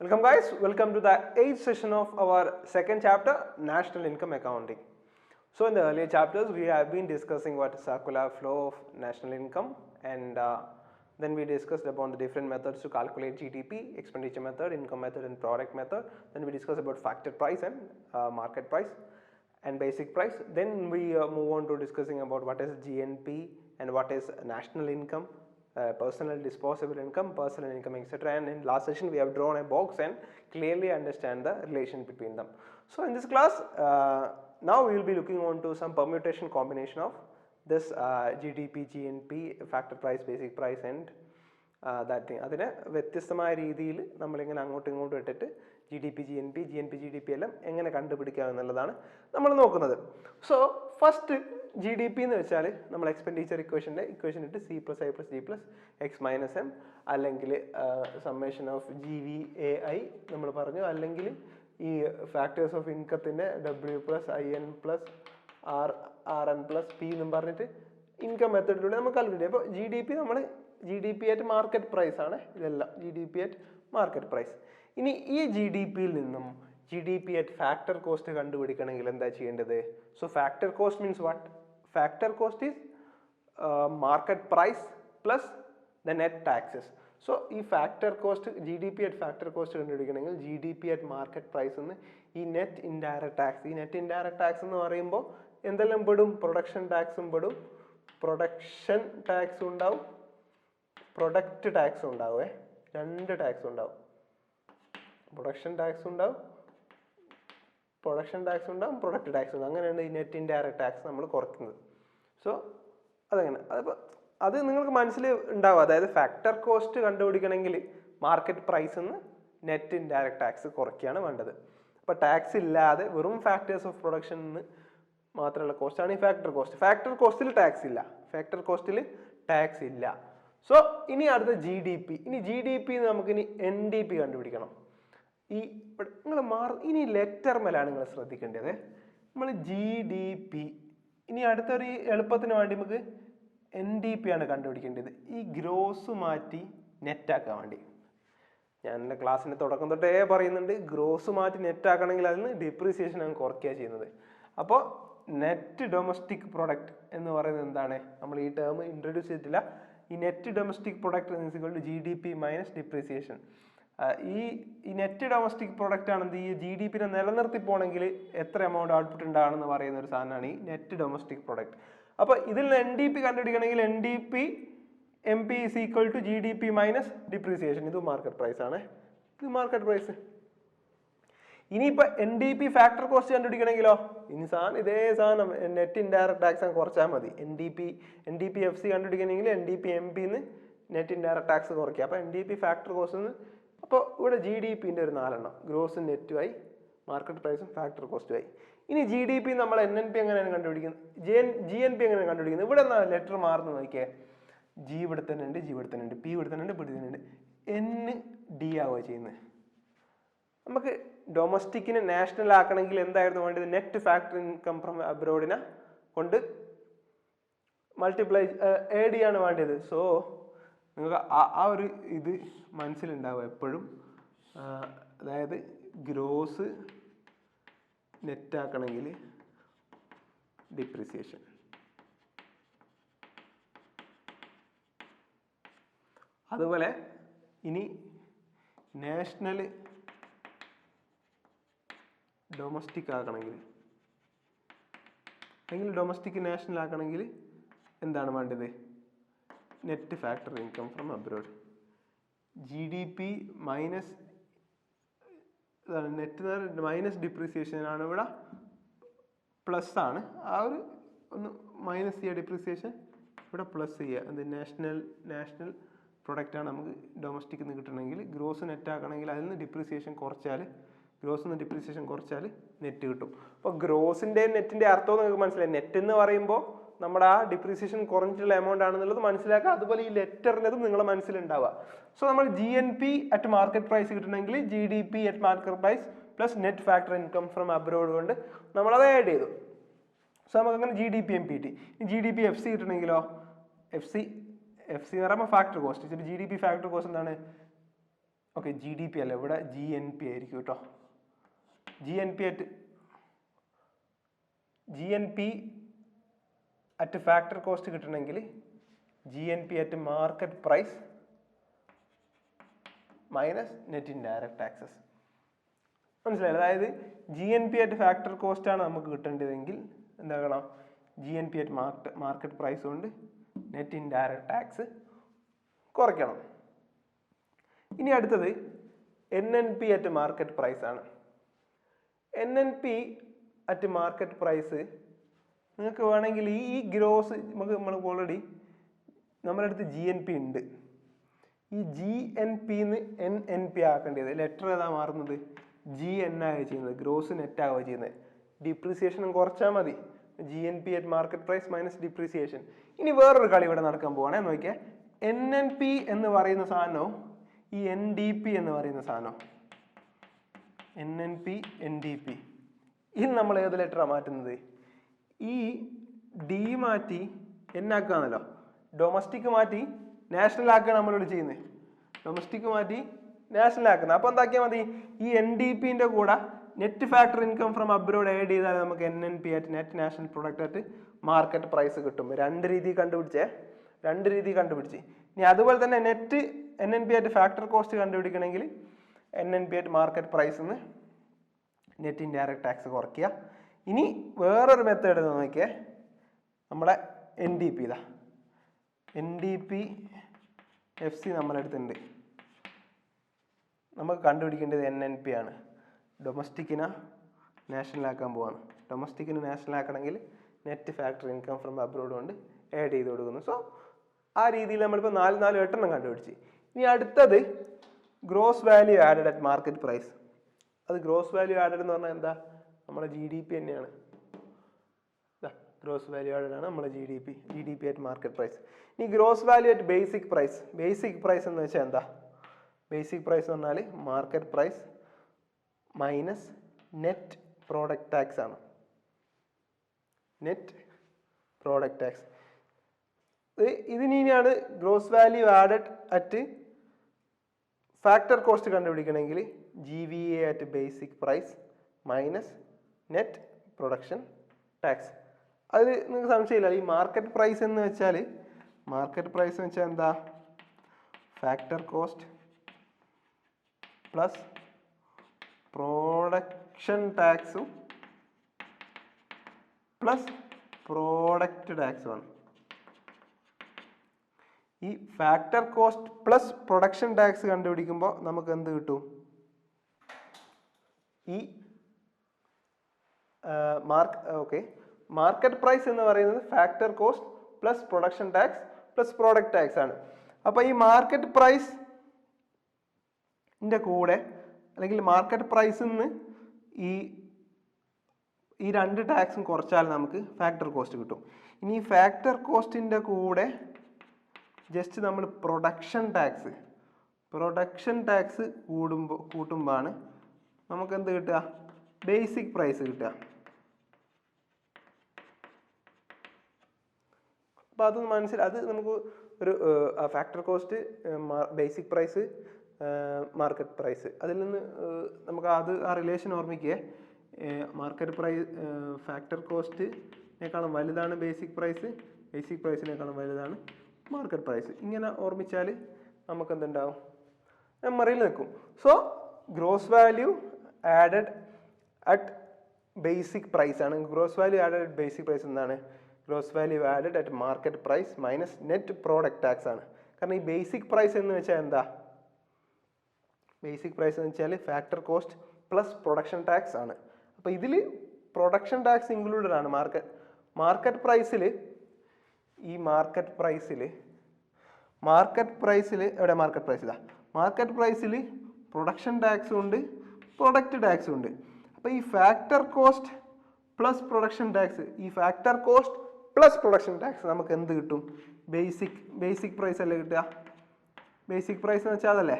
Welcome guys, welcome to the 8th session of our second chapter, National Income Accounting. So in the earlier chapters, we have been discussing what is circular flow of national income, and then we discussed about the different methods to calculate GDP, expenditure method, income method and product method. Then we discussed about factor price and market price and basic price. Then we move on to discussing about what is GNP and what is national income, personal disposable income, personal income, etc. And in last session we have drawn a box and clearly understand the relation between them. So in this class, now we will be looking on to some permutation combination of this GDP, GNP, factor price, basic price and that thing. അതിനെ വ്യത്യസ്തമായ രീതിയിൽ നമ്മളിങ്ങനെ അങ്ങോട്ടും ഇങ്ങോട്ടും ഇട്ടിട്ട് GDP, GNP എല്ലാം എങ്ങനെ കണ്ടുപിടിക്കാം എന്നുള്ളതാണ് നമ്മൾ നോക്കുന്നത്. സോ ഫസ്റ്റ് GDP എന്ന് വെച്ചാൽ നമ്മൾ എക്സ്പെൻഡിച്ചർ ഇക്വേഷൻ ഇട്ട് C+I+D+X-M അല്ലെങ്കിൽ സമ്മേഷൻ ഓഫ് GVAI നമ്മൾ പറഞ്ഞു, അല്ലെങ്കിൽ ഈ ഫാക്ടേഴ്സ് ഓഫ് ഇൻകത്തിൻ്റെ W+IN+RN+P എന്നും പറഞ്ഞിട്ട് ഇൻകം മെത്തേഡിലൂടെ നമുക്ക് കാൽക്കുലേറ്റ് ചെയ്യാം. അപ്പോൾ നമ്മൾ GDP അറ്റ് മാർക്കറ്റ് പ്രൈസ് ആണ് ഇതെല്ലാം, GDP അറ്റ് മാർക്കറ്റ് പ്രൈസ്. ഇനി ഈ GDP യിൽ നിന്നും GDP അറ്റ് ഫാക്ടർ കോസ്റ്റ് കണ്ടുപിടിക്കണമെങ്കിൽ എന്താ ചെയ്യേണ്ടത്? So factor cost means what? Factor cost is market price plus the net taxes. So ഈ factor cost GDP at factor cost കണ്ടുപിടിക്കണമെങ്കിൽ GDP അറ്റ് മാർക്കറ്റ് പ്രൈസ് എന്ന് ഈ നെറ്റ് ഇൻഡയറക്റ്റ് ടാക്സ്, ഈ net indirect tax എന്ന് പറയുമ്പോൾ എന്തെല്ലാം പെടും? Production ടാക്സും പെടും, പ്രൊഡക്ഷൻ ടാക്സ് ഉണ്ടാവും, പ്രൊഡക്റ്റ് ടാക്സ് ഉണ്ടാവേ, രണ്ട് ടാക്സ് ഉണ്ടാവും. പ്രൊഡക്ഷൻ ടാക്സ് ഉണ്ടാവും, പ്രൊഡക്റ്റ് ടാക്സ് ഉണ്ടാവും. അങ്ങനെയാണ് ഈ നെറ്റ് ഇൻഡയറക്റ്റ് ടാക്സ് നമ്മൾ കുറയ്ക്കുന്നത്. സോ അതങ്ങനെ അത് നിങ്ങൾക്ക് മനസ്സിൽ ഉണ്ടാവും. അതായത് ഫാക്ടർ കോസ്റ്റ് കണ്ടുപിടിക്കണമെങ്കിൽ മാർക്കറ്റ് പ്രൈസ് നിന്ന് നെറ്റ് ഇൻഡയറക്റ്റ് ടാക്സ് കുറയ്ക്കുകയാണ് വേണ്ടത്. അപ്പോൾ ടാക്സ് ഇല്ലാതെ വെറും ഫാക്ടേഴ്സ് ഓഫ് പ്രൊഡക്ഷൻ നിന്ന് മാത്രമുള്ള കോസ്റ്റാണ് ഈ ഫാക്ടർ കോസ്റ്റ്. ഫാക്ടർ കോസ്റ്റിൽ ടാക്സ് ഇല്ല. സോ ഇനി അടുത്ത GDP. ഇനി GDP നമുക്കിനി NDP കണ്ടുപിടിക്കണം. ഇനി ലെറ്റർ മേലാണ് നിങ്ങൾ ശ്രദ്ധിക്കേണ്ടത്. നമ്മൾ GDP, ഇനി അടുത്തൊരു എളുപ്പത്തിന് വേണ്ടി നമുക്ക് NDP ആണ് കണ്ടുപിടിക്കേണ്ടത്. ഈ ഗ്രോസ് മാറ്റി നെറ്റാക്കാൻ വേണ്ടി ഞാൻ എൻ്റെ ക്ലാസ്സിൻ്റെ തുടക്കം തൊട്ടേ പറയുന്നുണ്ട്, ഗ്രോസ് മാറ്റി നെറ്റാക്കണമെങ്കിൽ അതിൽ നിന്ന് ഡിപ്രീസിയേഷൻ അങ്ങ് കുറയ്ക്കുക ചെയ്യുന്നത്. അപ്പോൾ നെറ്റ് ഡൊമസ്റ്റിക് പ്രൊഡക്റ്റ് എന്ന് പറയുന്നത് എന്താണ്? നമ്മൾ ഈ ടേം ഇൻട്രൊഡ്യൂസ് ചെയ്തിട്ടില്ല. ഈ net domestic product GDP minus depreciation. ഈ നെറ്റ് ഡൊമസ്റ്റിക് പ്രൊഡക്റ്റ് ആണ് ഈ GDP നിലനിർത്തി പോകണമെങ്കിൽ എത്ര എമൗണ്ട് ഔട്ട്പുട്ട് ഉണ്ടാകണമെന്ന് പറയുന്ന ഒരു സാധനമാണ് ഈ നെറ്റ് ഡൊമസ്റ്റിക് പ്രൊഡക്റ്റ്. അപ്പോൾ ഇതിൽ നിന്ന് NDP കണ്ടുപിടിക്കണമെങ്കിൽ NDP MP is equal to GDP minus depreciation. ഇത് മാർക്കറ്റ് പ്രൈസ് ആണ്, ഇത് മാർക്കറ്റ് പ്രൈസ്. ഇനിയിപ്പോൾ NDP ഫാക്ടർ കോസ്റ്റ് കണ്ടുപിടിക്കണമെങ്കിലോ ഇതേ സാധനം നെറ്റ് ഇൻഡയറക്റ്റ് ടാക്സ് കുറച്ചാൽ മതി. NDP FC കണ്ടുപിടിക്കണമെങ്കിൽ NDP MP ന്ന് നെറ്റ് ഇൻഡയറക്റ്റ് ടാക്സ് കുറയ്ക്കുക. അപ്പോൾ NDP ഫാക്ടർ കോസ്റ്റ്. അപ്പോൾ ഇവിടെ GDPൻ്റെ ഒരു 4 എണ്ണം, ഗ്രോസും നെറ്റുമായി, മാർക്കറ്റ് പ്രൈസും ഫാക്ടർ കോസ്റ്റുമായി. ഇനി GDP നമ്മൾ NNP എങ്ങനെയാണ് കണ്ടുപിടിക്കുന്നത്? GNP എങ്ങനെയാണ് കണ്ടുപിടിക്കുന്നത്? ഇവിടെ ലെറ്റർ മാറുന്നു നോക്കിയേ. G ഇവിടെ തന്നെ ഉണ്ട്, P ഇവിടെ തന്നെ ഉണ്ട്, ND ആവുക ചെയ്യുന്നത്. നമുക്ക് ഡൊമസ്റ്റിക്കിനെ നാഷണൽ ആക്കണമെങ്കിൽ എന്തായിരുന്നു വേണ്ടത്? നെറ്റ് ഫാക്ടർ ഇൻകം ഫ്രം അബ്രോഡിനെ കൊണ്ട് മൾട്ടിപ്ലൈ AD ആണ് വേണ്ടത്. സോ നിങ്ങൾക്ക് ആ ഒരു ഇത് മനസ്സിലുണ്ടാവും എപ്പോഴും. അതായത് ഗ്രോസ് നെറ്റാക്കണമെങ്കിൽ ഡിപ്രിസിയേഷൻ, അതുപോലെ ഇനി നാഷണൽ ഡൊമസ്റ്റിക് ആക്കണമെങ്കിൽ, അല്ലെങ്കിൽ ഡൊമസ്റ്റിക് നാഷണൽ ആക്കണമെങ്കിൽ എന്താണ് വേണ്ടത്? Net factor income from abroad. GDP minus net minus depreciation ആണ് ഇവിടെ പ്ലസ് ആണ്. ആ ഒരു ഒന്ന് മൈനസ് ചെയ്യുക, ഡിപ്രീസിയേഷൻ ഇവിടെ പ്ലസ് ചെയ്യുക. അത് നാഷണൽ പ്രൊഡക്റ്റ് ആണ് നമുക്ക് ഡൊമസ്റ്റിക് നിന്ന് കിട്ടണമെങ്കിൽ. ഗ്രോസ് നെറ്റ് ആക്കണമെങ്കിൽ അതിൽ നിന്ന് ഡിപ്രീസിയേഷൻ കുറച്ചാൽ നെറ്റ് കിട്ടും. അപ്പോൾ ഗ്രോസിൻ്റെ നെറ്റിൻ്റെ അർത്ഥം നിങ്ങൾക്ക് മനസ്സിലായി. നെറ്റ് എന്ന് പറയുമ്പോൾ നമ്മുടെ ആ ഡിപ്രീസിയേഷൻ കുറഞ്ഞിട്ടുള്ള എമൗണ്ട് ആണെന്നുള്ളത് മനസ്സിലാക്കുക. അതുപോലെ ഈ ലെറ്ററിൻ്റെതും നിങ്ങളുടെ മനസ്സിലുണ്ടാവുക. സോ നമ്മൾ GNP അറ്റ് മാർക്കറ്റ് പ്രൈസ് കിട്ടണമെങ്കിൽ GDP at market price plus net factor income from abroad കൊണ്ട് നമ്മളത് ആഡ് ചെയ്തു. സോ നമുക്ക് അങ്ങനെ GDP MP കിട്ടി. GDP FC കിട്ടണമെങ്കിലോ FC എന്ന് പറയുമ്പോൾ factor cost. GDP factor cost എന്താണ്? ഓക്കെ GDP അല്ല, ഇവിടെ GNP ആയിരിക്കും കേട്ടോ. GNP അറ്റ് ഫാക്ടർ കോസ്റ്റ് കിട്ടണമെങ്കിൽ GNP at market price minus net indirect taxes. മനസ്സിലായി? അതായത് GNP അറ്റ് ഫാക്ടർ കോസ്റ്റ് ആണ് നമുക്ക് കിട്ടേണ്ടതെങ്കിൽ എന്താക്കണം, GNP അറ്റ് മാർക്കറ്റ് പ്രൈസ് കൊണ്ട് നെറ്റ് ഇൻഡയറക്റ്റ് ടാക്സ് കുറയ്ക്കണം. ഇനി അടുത്തത് NNP അറ്റ് മാർക്കറ്റ് പ്രൈസ് ആണ്. NNP അറ്റ് മാർക്കറ്റ് പ്രൈസ് നിങ്ങൾക്ക് വേണമെങ്കിൽ ഈ ഗ്രോസ് നമ്മൾ ഓൾറെഡി നമ്മുടെ അടുത്ത് GNP ഉണ്ട്. ഈ GNP NNP ആക്കേണ്ടത് ലെറ്റർ ഏതാ മാറുന്നത്? GN ആവുക ചെയ്യുന്നത്, ഗ്രോസ് നെറ്റ് ആവുക ചെയ്യുന്നത്. ഡിപ്രീസിയേഷനും കുറച്ചാൽ മതി. GNP at market price minus depreciation. ഇനി വേറൊരു കളി ഇവിടെ നടക്കാൻ പോവാണേ, നോക്കിയാൽ NNP എന്ന് പറയുന്ന സാധനവും ഈ NDP എന്ന് പറയുന്ന സാധനം, NNP NDP, ഇത് നമ്മൾ ഏത് ലെറ്ററാണ് മാറ്റുന്നത്? ഈ ഡി മാറ്റി N ആക്കുകയാണല്ലോ. ഡൊമസ്റ്റിക് മാറ്റി നാഷണൽ ആക്കുകയാണ് നമ്മളിവിടെ ചെയ്യുന്നത്. ഡൊമസ്റ്റിക് മാറ്റി നാഷണൽ ആക്കുന്നത്. അപ്പോൾ എന്താക്കിയാൽ മതി, ഈ NDPന്റെ കൂടെ net factor income from abroad add ചെയ്താൽ നമുക്ക് NNP at net national product at market price കിട്ടും. രണ്ട് രീതി കണ്ടുപിടിച്ച്. ഇനി അതുപോലെ തന്നെ net NNP at factor cost കണ്ടുപിടിക്കണമെങ്കിൽ NNP അറ്റ് മാർക്കറ്റ് പ്രൈസ് നിന്ന് നെറ്റ് ഇൻഡയറക്റ്റ് ടാക്സ് കുറയ്ക്കുക. ഇനി വേറൊരു മെത്തേഡ് നോക്കിയേ, നമ്മുടെ NDP ഇതാ, NDP FC നമ്മളെടുത്തുണ്ട്. നമുക്ക് കണ്ടുപിടിക്കേണ്ടത് NNP ആണ്. ഡൊമസ്റ്റിക്കിനെ നാഷണൽ ആക്കാൻ പോവാണ്. ഡൊമസ്റ്റിക്കിന് നാഷണൽ ആക്കണമെങ്കിൽ net factor income from abroad കൊണ്ട് ആഡ് ചെയ്ത് കൊടുക്കുന്നു. സോ ആ രീതിയിൽ നമ്മളിപ്പോൾ 8 കണ്ടുപിടിച്ച്. ഇനി അടുത്തത് gross value added at market price. അത് ഗ്രോസ് വാല്യൂ ആഡഡ് എന്ന് പറഞ്ഞാൽ എന്താ? നമ്മുടെ GDP തന്നെയാണ്. ഗ്രോസ് വാല്യൂ ആഡഡ് ആണ് നമ്മുടെ GDP അറ്റ് മാർക്കറ്റ് പ്രൈസ്. ഇനി gross value at basic price എന്ന് വെച്ചാൽ എന്താ? ബേസിക് പ്രൈസ് എന്ന് പറഞ്ഞാൽ market price minus net product tax ആണ്. Net product tax. ഇതിനെയാണ് gross value added at factor cost കണ്ടുപിടിക്കണമെങ്കിൽ GVA at basic price minus net production tax. അത് നിങ്ങൾക്ക് സംശയമില്ല. ഈ മാർക്കറ്റ് പ്രൈസ് എന്ന് വെച്ചാൽ എന്താ? ഫാക്ടർ കോസ്റ്റ് പ്ലസ് പ്രൊഡക്ഷൻ ടാക്സും പ്ലസ് പ്രോഡക്റ്റ് ടാക്സുമാണ്. ഈ factor cost plus production tax കണ്ടുപിടിക്കുമ്പോൾ നമുക്ക് എന്ത് കിട്ടും? ഈ മാർക്കറ്റ് പ്രൈസ് എന്ന് പറയുന്നത് factor cost plus production tax plus product tax ആണ്. അപ്പോൾ ഈ മാർക്കറ്റ് പ്രൈസിന്റെ കൂടെ അല്ലെങ്കിൽ മാർക്കറ്റ് പ്രൈസിൽ നിന്ന് ഈ രണ്ട് ടാക്സും കുറച്ചാൽ നമുക്ക് ഫാക്ടർ കോസ്റ്റ് കിട്ടും. ഇനി ഈ ഫാക്ടർ കോസ്റ്റിന്റെ കൂടെ ജസ്റ്റ് നമ്മൾ പ്രൊഡക്ഷൻ ടാക്സ് കൂട്ടുമ്പോഴാണ് നമുക്ക് എന്ത് കിട്ടുക? ബേസിക് പ്രൈസ് കിട്ടുക. അപ്പോൾ അത് അത് നമുക്ക് ഒരു factor cost, basic price, market price, അതിൽ നിന്ന് നമുക്ക് ആ റിലേഷൻ ഓർമ്മിക്കുക. മാർക്കറ്റ് പ്രൈസ് ഫാക്ടർ കോസ്റ്റിനേക്കാളും വലുതാണ് ബേസിക് പ്രൈസിനേക്കാളും വലുതാണ് മാർക്കറ്റ് പ്രൈസ്. ഇങ്ങനെ ഓർമ്മിച്ചാൽ നമുക്ക് എന്തുണ്ടാവും? മെമ്മറിയിൽ നിൽക്കും. So gross value added at basic price ആണ്. Gross value added at basic price എന്താണ്? Gross value added at market price minus net product tax ആണ്. കാരണം ഈ ബേസിക് പ്രൈസ് എന്ന് വെച്ചാൽ എന്താ? ബേസിക് പ്രൈസ് എന്ന് വെച്ചാൽ factor cost plus production tax ആണ്. അപ്പോൾ ഇതിൽ പ്രൊഡക്ഷൻ ടാക്സ് ഇൻക്ലൂഡഡ് ആണ്. മാർക്കറ്റ് പ്രൈസിൽ എവിടെ മാർക്കറ്റ് പ്രൈസിൽ പ്രൊഡക്ഷൻ ടാക്സും ഉണ്ട്, പ്രൊഡക്റ്റ് ടാക്സും ഉണ്ട്. അപ്പോൾ ഈ factor cost plus production tax, നമുക്ക് എന്ത് കിട്ടും? ബേസിക് പ്രൈസ് അല്ലേ കിട്ടുക? ബേസിക് പ്രൈസ് എന്ന് വെച്ചാൽ അതല്ലേ.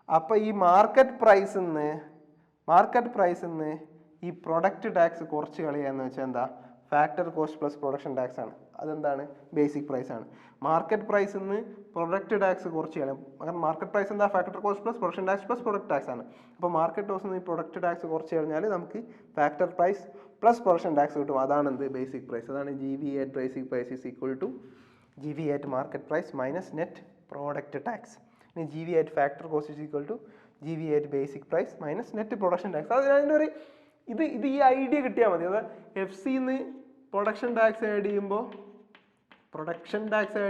അപ്പോൾ ഈ മാർക്കറ്റ് പ്രൈസിൽ നിന്ന് ഈ പ്രൊഡക്റ്റ് ടാക്സ് കുറച്ച് കളയാന്ന് വെച്ചാൽ എന്താ? Factor cost plus production tax ആണ്. അതെന്താണ്? ബേസിക് പ്രൈസ് ആണ്. മാർക്കറ്റ് പ്രൈസിൽ നിന്ന് പ്രൊഡക്റ്റ് ടാക്സ് കുറച്ച് കളയും. കാരണം മാർക്കറ്റ് പ്രൈസ് എന്താ factor cost plus production tax plus product tax ആണ്. അപ്പോൾ മാർക്കറ്റ് കോസ്റ്റ് നിന്ന് പ്രൊഡക്റ്റ് ടാക്സ് കുറച്ച് കഴിഞ്ഞാൽ നമുക്ക് factor price plus production tax കിട്ടും. അതാണ് എന്ത് ബേസിക് പ്രൈസ്. അതാണ് GV at basic price is equal to GV at market price minus net product tax. ഇനി GV at factor cost is equal to GV at basic price minus net production tax. അത് അതിൻ്റെ ഒരു ഇത് ഈ idea കിട്ടിയാൽ മതി. അത് FC-ന്ന് production tax add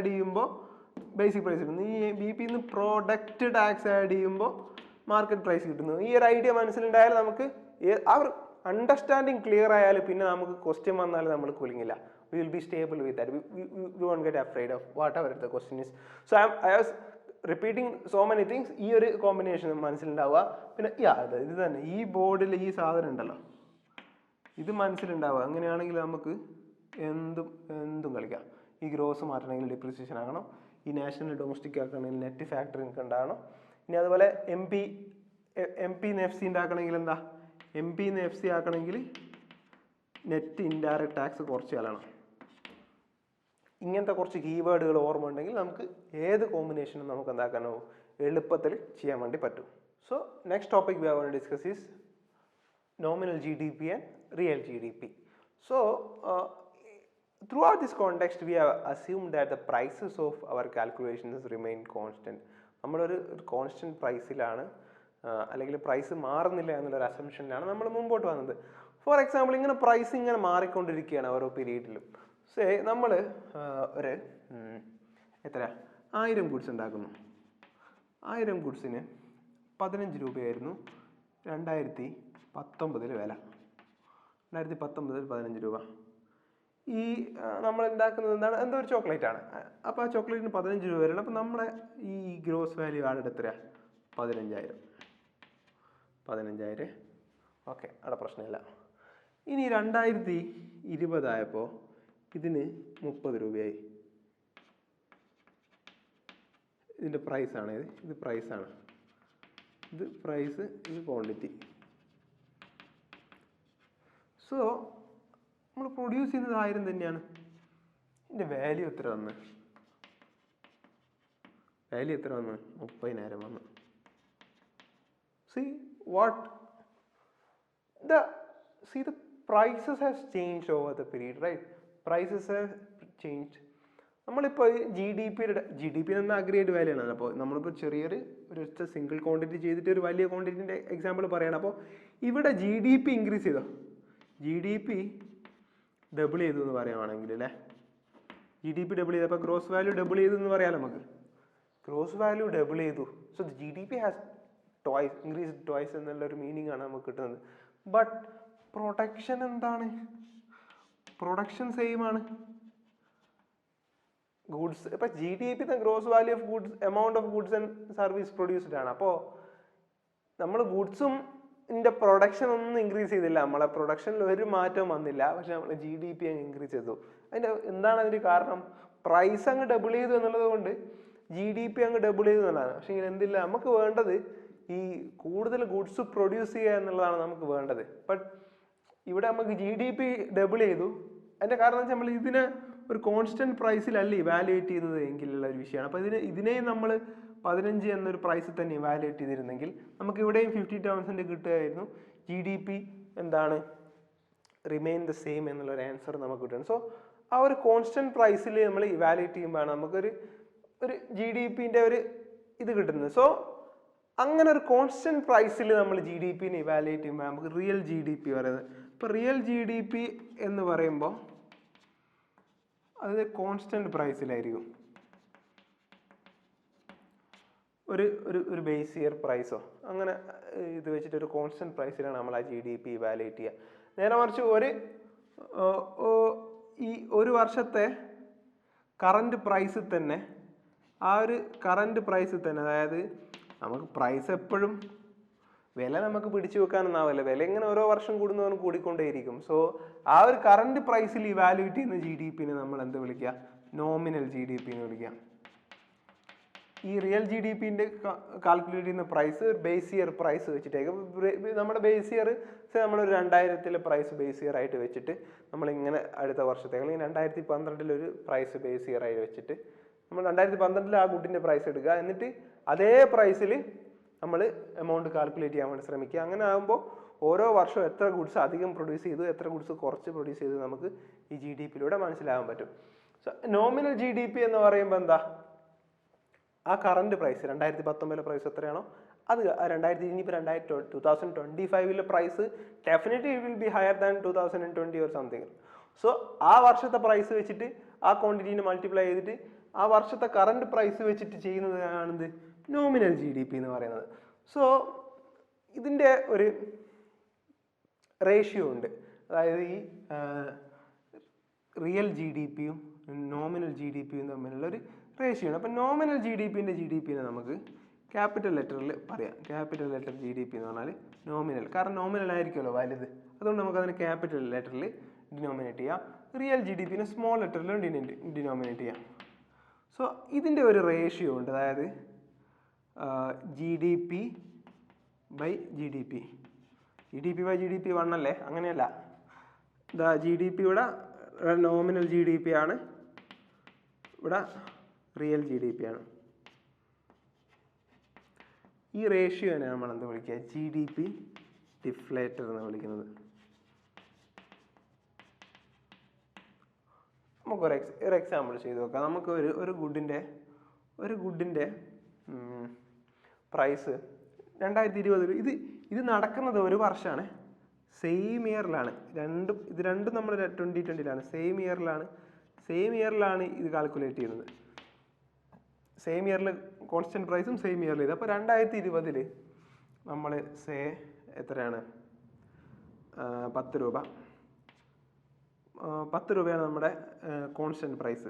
ചെയ്യുമ്പോൾ ബേസിക് പ്രൈസ് കിട്ടുന്നു. ഈ BP-ന്ന് പ്രോഡക്റ്റ് ടാക്സ് ആഡ് ചെയ്യുമ്പോൾ മാർക്കറ്റ് പ്രൈസ് കിട്ടുന്നു. ഈ ഒരു ഐഡിയ മനസ്സിലുണ്ടായാൽ നമുക്ക് ആ ഒരു അണ്ടർസ്റ്റാൻഡിങ് ക്ലിയർ ആയാൽ പിന്നെ നമുക്ക് ക്വസ്റ്റ്യൻ വന്നാൽ നമ്മൾ കുലുങ്ങില്ല. We will be stable with that. We won't get afraid of whatever the question is. So I was repeating so many things. ഈ ഒരു കോമ്പിനേഷൻ മനസ്സിലുണ്ടാവുക. പിന്നെ ഇത് തന്നെ ഈ ബോർഡിൽ ഈ സാധനം ഉണ്ടല്ലോ, ഇത് മനസ്സിലുണ്ടാവുക. അങ്ങനെയാണെങ്കിൽ നമുക്ക് എന്തും കളിക്കാം. ഈ ഗ്രോസ് മാറ്റണമെങ്കിൽ ഡിപ്രിസിയേഷൻ ആകണം, ഈ നാഷണൽ ഡൊമസ്റ്റിക് ആക്കണമെങ്കിൽ നെറ്റ് ഫാക്ടർ ഇൻകം ഉണ്ടാകണം. ഇനി അതുപോലെ MP-ന്ന് FC ഉണ്ടാക്കണമെങ്കിൽ എന്താ, MP-ന്ന് FC ആക്കണമെങ്കിൽ നെറ്റ് ഇൻഡയറക്റ്റ് ടാക്സ് കുറച്ച് കളയണം. ഇങ്ങനത്തെ കുറച്ച് കീവേഡുകൾ ഓർമ്മ ഉണ്ടെങ്കിൽ നമുക്ക് ഏത് കോമ്പിനേഷനും നമുക്ക് എന്താക്കാനോ എളുപ്പത്തിൽ ചെയ്യാൻ വേണ്ടി പറ്റും. So next topic we are going to discuss is nominal GDP and real GDP. So throughout this context we have assumed that the prices of our calculations remain constant. നമ്മളൊരു കോൺസ്റ്റന്റ് പ്രൈസിലാണ് അല്ലെങ്കിൽ പ്രൈസ് മാറുന്നില്ല എന്നുള്ളൊരു അസംഷനിലാണ് നമ്മൾ മുമ്പോട്ട് വന്നത്. For example ഇങ്ങനെ price ഇങ്ങനെ മാറിക്കൊണ്ടിരിക്കുകയാണ് ഓരോ പീരീഡിലും. സേ നമ്മൾ ഒരു 1000 ഗുഡ്സ് ഉണ്ടാക്കുന്നു. 1000 ഗുഡ്സിന് 15 രൂപയായിരുന്നു 2019 വില. 2019 15 രൂപ. ഈ നമ്മൾ ഉണ്ടാക്കുന്നത് എന്താണ്, എന്തോ ഒരു ചോക്ലേറ്റ് ആണ്. അപ്പോൾ ആ ചോക്ലേറ്റിന് 15 രൂപ വരണം. അപ്പോൾ നമ്മുടെ ഈ ഗ്രോസ് വാല്യൂ ആളുടെ എത്രയാണ്, 15,000. ഓക്കെ, അവിടെ പ്രശ്നമില്ല. ഇനി 2020 ആയപ്പോൾ ഇതിന് 30 രൂപയായി. ഇതിൻ്റെ പ്രൈസാണ് ഇത് പ്രൈസാണ്, ഇത് പ്രൈസ്, ഇത് ക്വാണ്ടിറ്റി. സോ നമ്മൾ പ്രൊഡ്യൂസ് ചെയ്യുന്നത് 1000 തന്നെയാണ്. ഇതിൻ്റെ വാല്യൂ എത്ര വന്ന് 30,000 വന്നു. See the prices has changed over the period, right? Prices have changed. നമ്മളിപ്പോൾ GDP എന്ന അഗ്രിഗേറ്റ് വാല്യൂ ആണ്. അപ്പോൾ നമ്മളിപ്പോൾ ചെറിയൊരു സിംഗിൾ ക്വാണ്ടിറ്റി ചെയ്തിട്ട് ഒരു വലിയ ക്വാണ്ടിറ്റിൻ്റെ എക്സാമ്പിൾ പറയണം. അപ്പോൾ ഇവിടെ GDP ഇൻക്രീസ് ചെയ്തോ, GDP ഡബിൾ ചെയ്തു എന്ന് പറയുകയാണെങ്കിൽ അല്ലേ, GDP ഡബിൾ ചെയ്തു. അപ്പോൾ ഗ്രോസ് വാല്യൂ ഡബിൾ ചെയ്തു എന്ന് പറയാം നമുക്ക്. ഗ്രോസ് വാല്യൂ ഡബിൾ ചെയ്തു. So GDP has increased twice എന്നുള്ളൊരു മീനിങ് ആണ് നമുക്ക് കിട്ടുന്നത്. ബട്ട് പ്രൊഡക്ഷൻ എന്താണ്, പ്രൊഡക്ഷൻ സെയിം ആണ്. ഗുഡ്സ് ഇപ്പം GDP gross value of goods, amount of goods and service produced ആണ്. അപ്പോൾ നമ്മൾ ഗുഡ്സും പ്രൊഡക്ഷൻ ഒന്നും ഇൻക്രീസ് ചെയ്തില്ല, നമ്മളെ പ്രൊഡക്ഷനിൽ ഒരു മാറ്റവും വന്നില്ല. പക്ഷെ നമ്മൾ GDP അങ്ങ് ഇൻക്രീസ് ചെയ്തു. എന്താണ് അതിന് കാരണം, പ്രൈസ് അങ്ങ് ഡബിൾ ചെയ്തു എന്നുള്ളത് കൊണ്ട് GDP അങ്ങ് ഡബിൾ ചെയ്തു എന്നുള്ളതാണ്. പക്ഷെ ഇങ്ങനെ എന്തില്ല, നമുക്ക് വേണ്ടത് ഈ കൂടുതൽ ഗുഡ്സ് പ്രൊഡ്യൂസ് ചെയ്യുക എന്നുള്ളതാണ് നമുക്ക് വേണ്ടത്. ബട്ട് ഇവിടെ നമുക്ക് GDP ഡബിൾ ചെയ്തു. അതിൻ്റെ കാരണം വെച്ചാൽ നമ്മൾ ഇതിനെ ഒരു കോൺസ്റ്റന്റ് പ്രൈസിലല്ല ഇവാലുവേറ്റ് ചെയ്യുന്നത് എങ്കിലുള്ള ഒരു വിഷയമാണ്. അപ്പോൾ ഇതിനെയും നമ്മൾ 15 എന്നൊരു പ്രൈസിൽ തന്നെ ഇവാലുവേറ്റ് ചെയ്തിരുന്നെങ്കിൽ നമുക്ക് ഇവിടെയും 50,000 കിട്ടുകയായിരുന്നു. GDP എന്താണ്, റിമെയിൻ ദ സെയിം എന്നുള്ളൊരു ആൻസർ നമുക്ക് കിട്ടുകയാണ്. സോ ആ ഒരു കോൺസ്റ്റന്റ് പ്രൈസിൽ നമ്മൾ ഇവാലുവേറ്റ് ചെയ്യുമ്പോഴാണ് നമുക്കൊരു GDPൻ്റെ ഒരു ഇത് കിട്ടുന്നത്. സോ അങ്ങനെ ഒരു കോൺസ്റ്റന്റ് പ്രൈസിൽ നമ്മൾ GDPനെ ഇവാലുവേറ്റ് ചെയ്യുമ്പോൾ നമുക്ക് റിയൽ GDP പറയുന്നത്. ഇപ്പോൾ റിയൽ GDP എന്ന് പറയുമ്പോൾ അത് കോൺസ്റ്റന്റ് പ്രൈസിലായിരിക്കും. ഒരു ബേസ് ഇയർ പ്രൈസോ അങ്ങനെ ഇത് വെച്ചിട്ട് ഒരു കോൺസ്റ്റന്റ് പ്രൈസിലാണ് നമ്മൾ ആ GDP ഇവാലുവേറ്റ് ചെയ്യുക. നേരെ മറിച്ച് ഒരു വർഷത്തെ കറണ്ട് പ്രൈസിൽ തന്നെ, ആ ഒരു കറണ്ട് പ്രൈസിൽ തന്നെ, അതായത് നമുക്ക് പ്രൈസ് എപ്പോഴും വില നമുക്ക് പിടിച്ചു വെക്കാനൊന്നാവില്ല, വില ഇങ്ങനെ ഓരോ വർഷം കൂടുന്നവരും കൂടിക്കൊണ്ടേയിരിക്കും. സോ ആ ഒരു കറണ്ട് പ്രൈസിൽ ഇവാലുവേറ്റ് ചെയ്യുന്ന GDPനെ നമ്മൾ എന്ത് വിളിക്കുക, നോമിനൽ GDP എന്ന് വിളിക്കുക. ഈ റിയൽ GDPൻ്റെ കാൽക്കുലേറ്റ് ചെയ്യുന്ന പ്രൈസ് ബേസ് ഇയർ പ്രൈസ് വെച്ചിട്ടേക്കും. നമ്മുടെ ബേസ് ഇയർ നമ്മളൊരു 2000 പ്രൈസ് ബേസ് ഇയർ ആയിട്ട് വെച്ചിട്ട് നമ്മളിങ്ങനെ അടുത്ത വർഷത്തേക്ക് അല്ലെങ്കിൽ 2012 ഒരു പ്രൈസ് ബേസ് ഇയർ ആയിട്ട് വെച്ചിട്ട് നമ്മൾ 2012 ആ ഗുഡിൻ്റെ പ്രൈസ് എടുക്കുക, എന്നിട്ട് അതേ പ്രൈസിൽ നമ്മൾ എമൗണ്ട് കാൽക്കുലേറ്റ് ചെയ്യാൻ വേണ്ടി ശ്രമിക്കുക. അങ്ങനെ ആകുമ്പോൾ ഓരോ വർഷവും എത്ര ഗുഡ്സ് അധികം പ്രൊഡ്യൂസ് ചെയ്തു, എത്ര ഗുഡ്സ് കുറച്ച് പ്രൊഡ്യൂസ് ചെയ്തു നമുക്ക് ഈ GDP-യിലൂടെ മനസ്സിലാകാൻ പറ്റും. സോ നോമിനൽ GDP എന്ന് പറയുമ്പോൾ എന്താ, ആ കറണ്ട് പ്രൈസ് 2019 പ്രൈസ് എത്രയാണോ അത് 2025 price definitely it will be higher than 2020 or something. So ആ വർഷത്തെ പ്രൈസ് വെച്ചിട്ട് ആ ക്വാണ്ടിറ്റീനെ മൾട്ടിപ്ലൈ ചെയ്തിട്ട് ആ വർഷത്തെ കറണ്ട് പ്രൈസ് വെച്ചിട്ട് ചെയ്യുന്നതാണെന്ത് നോമിനൽ GDP എന്ന് പറയുന്നത്. സോ ഇതിൻ്റെ ഒരു റേഷ്യോ ഉണ്ട്, അതായത് ഈ റിയൽ GDP-യും നോമിനൽ GDP-യും തമ്മിലുള്ള ഒരു റേഷ്യോ ആണ്. അപ്പം നോമിനൽ GDP-നെ നമുക്ക് ക്യാപിറ്റൽ ലെറ്ററിൽ പറയാം. ക്യാപിറ്റൽ ലെറ്റർ GDP എന്ന് പറഞ്ഞാൽ നോമിനൽ, കാരണം നോമിനൽ ആയിരിക്കുമല്ലോ വലുത്, അതുകൊണ്ട് നമുക്കതിനെ ക്യാപിറ്റൽ ലെറ്ററിൽ ഡിനോമിനേറ്റ് ചെയ്യാം. റിയൽ GDP-നെ സ്മോൾ ലെറ്ററിലും ഡിനോമിനേറ്റ് ചെയ്യാം. സോ ഇതിൻ്റെ ഒരു റേഷ്യോ ഉണ്ട്, അതായത് GDP by GDP. GDP by GDP 1 അല്ലേ, അങ്ങനെയല്ല. GDP ഇവിടെ നോമിനൽ GDP ആണ്, ഇവിടെ റിയൽ GDP ആണ്. ഈ റേഷ്യോനെ നമ്മൾ എന്ത് വിളിക്കുക, GDP ഡിഫ്ലേറ്റർ എന്ന് വിളിക്കുന്നത്. നമുക്കൊരു എക്സാമ്പിൾ ചെയ്ത് നോക്കാം. നമുക്ക് ഒരു ഗുഡിൻ്റെ പ്രൈസ് 2020 ഇത് നടക്കുന്നത് ഒരു വർഷമാണ്, സെയിം ഇയറിലാണ്. ഇത് രണ്ടും നമ്മൾ 2020-ലാണ്, സെയിം ഇയറിലാണ് ഇത് കാൽക്കുലേറ്റ് ചെയ്യുന്നത്. സെയിം ഇയറിൽ കോൺസ്റ്റന്റ് പ്രൈസും സെയിം ഇയറിൽ ഇത്. അപ്പോൾ 2020 നമ്മൾ എത്രയാണ്, 10 രൂപ. 10 രൂപയാണ് നമ്മുടെ കോൺസ്റ്റന്റ് പ്രൈസ്.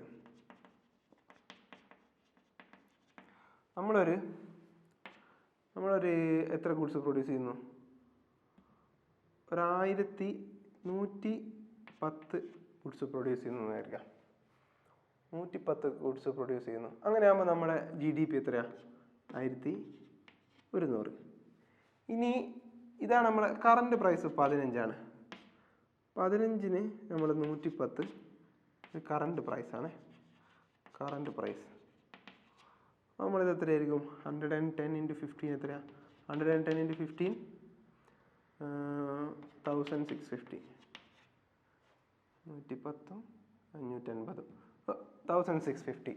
നമ്മളൊരു എത്ര ഗുഡ്സ് പ്രൊഡ്യൂസ് ചെയ്യുന്നു, 1110 ഗുഡ്സ് പ്രൊഡ്യൂസ് ചെയ്യുന്നു വിചാരിക്കാം. 110 ഗുഡ്സ് പ്രൊഡ്യൂസ് ചെയ്യുന്നു. അങ്ങനെയാകുമ്പോൾ നമ്മുടെ GDP എത്രയാണ്, 1100. ഇനി ഇതാണ് നമ്മളെ കറണ്ട് പ്രൈസ് 15 ആണ്. 15-ന് നമ്മൾ 110 കറണ്ട് പ്രൈസാണ്. കറണ്ട് പ്രൈസ് നമ്മളിത് എത്രയായിരിക്കും, 110 × 15 എത്രയാണ്, 110 × 15 1650. 110 580 1650.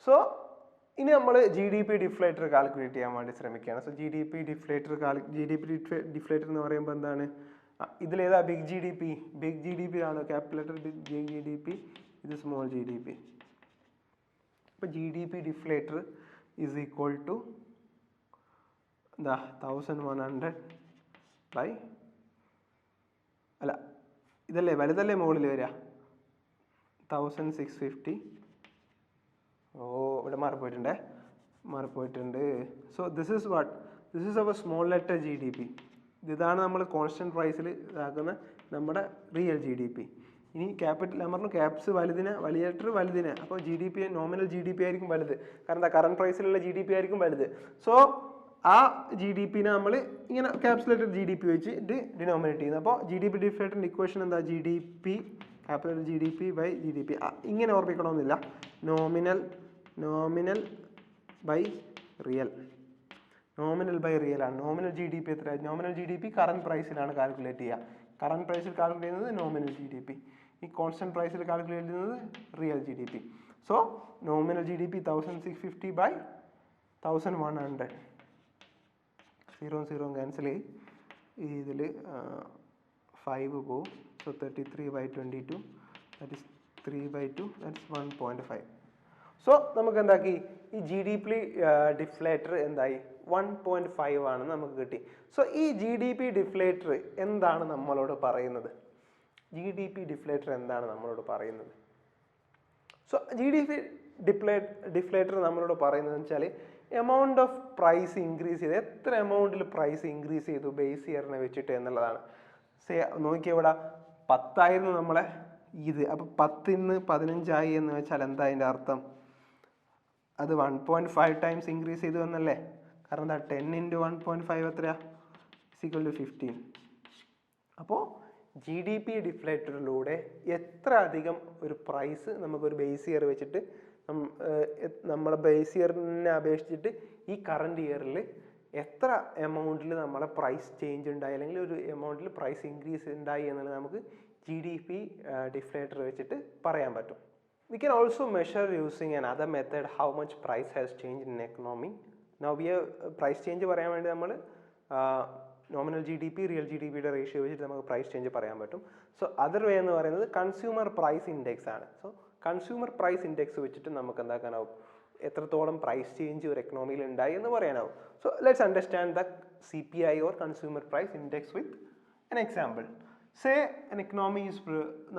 സോ ഇനി നമ്മൾ GDP ഡിഫ്ലേറ്റർ കാൽക്കുലേറ്റ് ചെയ്യാൻ വേണ്ടി ശ്രമിക്കുകയാണ്. സോ GDP ഡിഫ്ലേറ്റർ എന്ന് പറയുമ്പോൾ എന്താണ്, ഇതിലേതാ ബിഗ് GDP ആണ്, ക്യാപിറ്റൽ ലെറ്റർ ബിഗ് GDP, ഇത് സ്മോൾ GDP. അപ്പോൾ GDP deflator is equal to എന്താ 1100 ബൈ, അല്ല ഇതല്ലേ വലുതല്ലേ മുകളിൽ വരിക, 1650. ഇവിടെ മാറിപ്പോയിട്ടുണ്ട്. So this is our small letter GDP. ഇതാണ് നമ്മൾ കോൺസ്റ്റന്റ് പ്രൈസിൽ ഇതാക്കുന്ന നമ്മുടെ റിയൽ GDP. ഇനി ക്യാപിറ്റൽ നമ്പറിന് ക്യാപ്സ് വലിയ ലെറ്റർ വലുതിനെ, അപ്പോൾ GDP നോമിനൽ GDP ആയിരിക്കും വലുത്, കാരണം എന്താ കറണ്ട് പ്രൈസിലുള്ള GDP ആയിരിക്കും വലുത്. സോ ആ GDP-നെ നമ്മൾ ഇങ്ങനെ ക്യാപ്സ് ലെറ്റർ GDP വെച്ചിട്ട് ഡിനോമിനേറ്റ് ചെയ്യുന്നത്. അപ്പോൾ GDP ഡിഫ്ലേറ്ററിൻ്റെ ഇക്വേഷൻ എന്താ, GDP capital GDP by GDP. ഇങ്ങനെ ഓർമ്മിക്കണമെന്നില്ല, nominal by real. Nominal by real ആണ്. നോമിനൽ GDP എത്ര, നോമിനൽ GDP കറണ്ട് പ്രൈസിലാണ് കാൽക്കുലേറ്റ് ചെയ്യുക. കറണ്ട് പ്രൈസിൽ കാൽക്കുലേറ്റ് ചെയ്യുന്നത് നോമിനൽ GDP, ഈ കോൺസ്റ്റന്റ് പ്രൈസിൽ കാൽക്കുലേറ്റ് ചെയ്യുന്നത് real GDP. So nominal GDP 1650 by 1100. 0 cancel ചെയ്യും, ഇതിൽ 5 പോവും. So 33/22, that is 3/2, that is 1.5. So നമുക്ക് എന്താക്കി, ഈ GDP ഡിഫ്ലേറ്റർ എന്തായി 1.5 ആണെന്ന് നമുക്ക് കിട്ടി. സോ ഈ GDP ഡിഫ്ലേറ്റർ എന്താണ് നമ്മളോട് പറയുന്നത്, സോ GDP ഡിഫ്ലേറ്റർ നമ്മളോട് പറയുന്നത് വെച്ചാൽ എമൗണ്ട് ഓഫ് പ്രൈസ് ഇൻക്രീസ് ചെയ്ത്, എത്ര എമൗണ്ടിൽ പ്രൈസ് ഇൻക്രീസ് ചെയ്തു ബേസ് ഇയറിനെ വെച്ചിട്ട് എന്നുള്ളതാണ്. നോക്കിയാൽ ഇവിടെ 10 ആയിരുന്നു നമ്മളെ ഇത്, അപ്പോൾ 10-ന്ന് 15 എന്ന് വെച്ചാൽ എന്താ അതിൻ്റെ അർത്ഥം, അത് 1.5 ടൈംസ് ഇൻക്രീസ് ചെയ്തു എന്നല്ലേ. കാരണം എന്താ 10 × 1.5 എത്രയാ, = 15. അപ്പോൾ GDP ഡിഫ്ലേറ്ററിലൂടെ എത്ര അധികം ഒരു പ്രൈസ് നമുക്കൊരു ബേസ് ഇയർ വെച്ചിട്ട് നമ്മളെ ബേസ് ഇയറിനെ അപേക്ഷിച്ചിട്ട് ഈ കറണ്ട് ഇയറിൽ എത്ര എമൗണ്ടിൽ നമ്മളെ പ്രൈസ് ചേഞ്ച് ഉണ്ടായി അല്ലെങ്കിൽ ഒരു എമൗണ്ടിൽ പ്രൈസ് ഇൻക്രീസ് ഉണ്ടായി എന്നുള്ളത് നമുക്ക് GDP ഡിഫ്ലേറ്റർ വെച്ചിട്ട് പറയാൻ പറ്റും. We can also measure using another method how much price has changed in economy. Now we have price change പറയാൻ വേണ്ടി നമ്മൾ നോമിനൽ GDP റിയൽ GDPയുടെ റേഷ്യോ വെച്ചിട്ട് നമുക്ക് പ്രൈസ് ചേഞ്ച് പറയാൻ പറ്റും. സോ അതർ വേ എന്ന് പറയുന്നത് കൺസ്യൂമർ പ്രൈസ് ഇൻഡെക്സ് ആണ്. സോ കൺസ്യൂമർ പ്രൈസ് ഇൻഡെക്സ് വെച്ചിട്ട് നമുക്ക് എന്താക്കാനാവും, എത്രത്തോളം പ്രൈസ് ചേഞ്ച് ഒരു എക്കണോമിയിൽ ഉണ്ടായി എന്ന് പറയാനാവും. So let's understand the CPI or consumer price index with an example. Say an economy is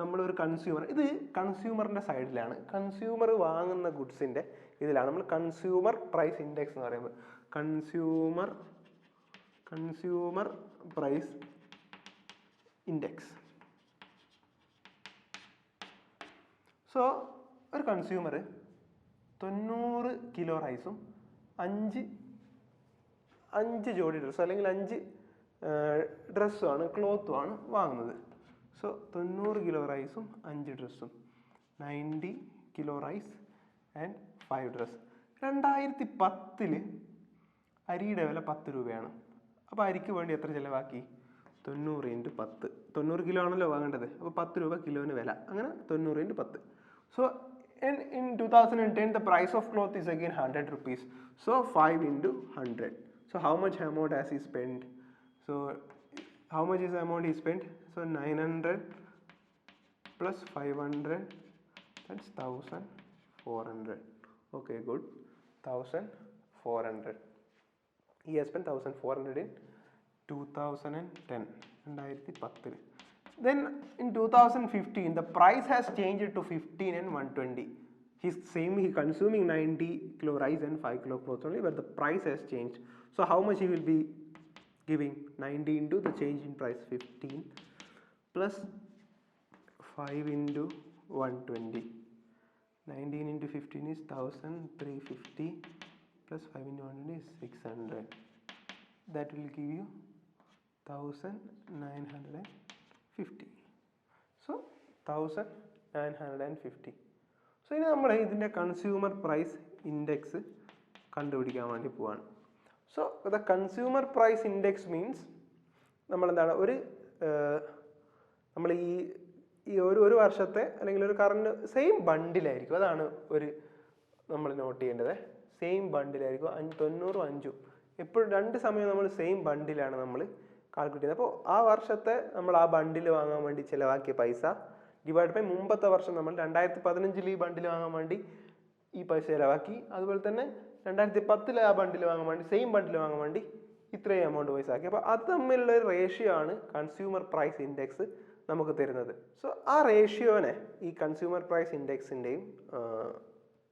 നമ്മളൊരു കൺസ്യൂമർ, ഇത് കൺസ്യൂമറിൻ്റെ സൈഡിലാണ്, കൺസ്യൂമർ വാങ്ങുന്ന ഗുഡ്സിൻ്റെ ഇതിലാണ് നമ്മൾ കൺസ്യൂമർ പ്രൈസ് ഇൻഡെക്സ് എന്ന് പറയുമ്പോൾ കൺസ്യൂമർ പ്രൈസ് ഇൻഡെക്സ്. സോ ഒരു കൺസ്യൂമർ 90 കിലോ റൈസും 5 ജോഡി ഡ്രസ്സും അല്ലെങ്കിൽ 5 ഡ്രസ്സുമാണ് ക്ലോത്തുമാണ് വാങ്ങുന്നത്. സോ 90 കിലോ റൈസും 5 ഡ്രസ്സും 90 കിലോ റൈസ് ആൻഡ് 5 ഡ്രസ്. 2010 അരിയുടെ വില 10 രൂപയാണ്. അപ്പോൾ അരിക്ക് വേണ്ടി എത്ര ചിലവാക്കി? 90 × 10. 90 കിലോ ആണല്ലോ വാങ്ങേണ്ടത്, അപ്പോൾ 10 രൂപ കിലോന് വില, അങ്ങനെ 90 × 10. So in 2010 the price of cloth is again 100 rupees. So 5 × 100. So how much amount has he spent? So how much is the amount he spent? So 900 plus 500, that's 1400. Okay, good. 1400. He has spent 1400 in 2010. Then in 2015 the price has changed to 15 and 120. He consuming 90 kilo rice and 5 kilo clothes only, but the price has changed. So how much he will be giving? 90 into the change in price 15 plus 5 into 120. 19 into 15 is 1350 plus 5 into 120 is 600. That will give you 1950. So 1950. So ഇനി നമ്മൾ ഇതിൻ്റെ consumer price index കണ്ടുപിടിക്കാൻ വേണ്ടി പോവാണ്. So the consumer price index means നമ്മളെന്താണ് നമ്മൾ ഈ ഒരു വർഷത്തെ അല്ലെങ്കിൽ ഒരു കറണ്ട് സെയിം ബണ്ടിലായിരിക്കും. അതാണ് നമ്മൾ നോട്ട് ചെയ്യേണ്ടത്. സെയിം ബണ്ടിലായിരിക്കും. 90 5 എപ്പോഴും 2 സമയം നമ്മൾ സെയിം ബണ്ടിലാണ് നമ്മൾ കാൽക്കുലേറ്റ് ചെയ്യുന്നത്. അപ്പോൾ ആ വർഷത്തെ നമ്മൾ ആ ബണ്ടിൽ വാങ്ങാൻ വേണ്ടി ചിലവാക്കിയ പൈസ ഡിവൈഡ് ബൈ മുമ്പത്തെ വർഷം നമ്മൾ 2015 ഈ ബണ്ടിൽ വാങ്ങാൻ വേണ്ടി ഈ പൈസ ചിലവാക്കി, അതുപോലെ തന്നെ 2010 ആ ബണ്ടിൽ വാങ്ങാൻ വേണ്ടി സെയിം ബണ്ടിൽ വാങ്ങാൻ വേണ്ടി ഇത്രയും എമൗണ്ട് പൈസ ആക്കി. അപ്പോൾ അത് തമ്മിലുള്ള ഒരു റേഷ്യോ ആണ് കൺസ്യൂമർ പ്രൈസ് ഇൻഡെക്സ് നമുക്ക് തരുന്നത്. സോ ആ റേഷ്യോനെ ഈ കൺസ്യൂമർ പ്രൈസ് ഇൻഡെക്സിൻ്റെയും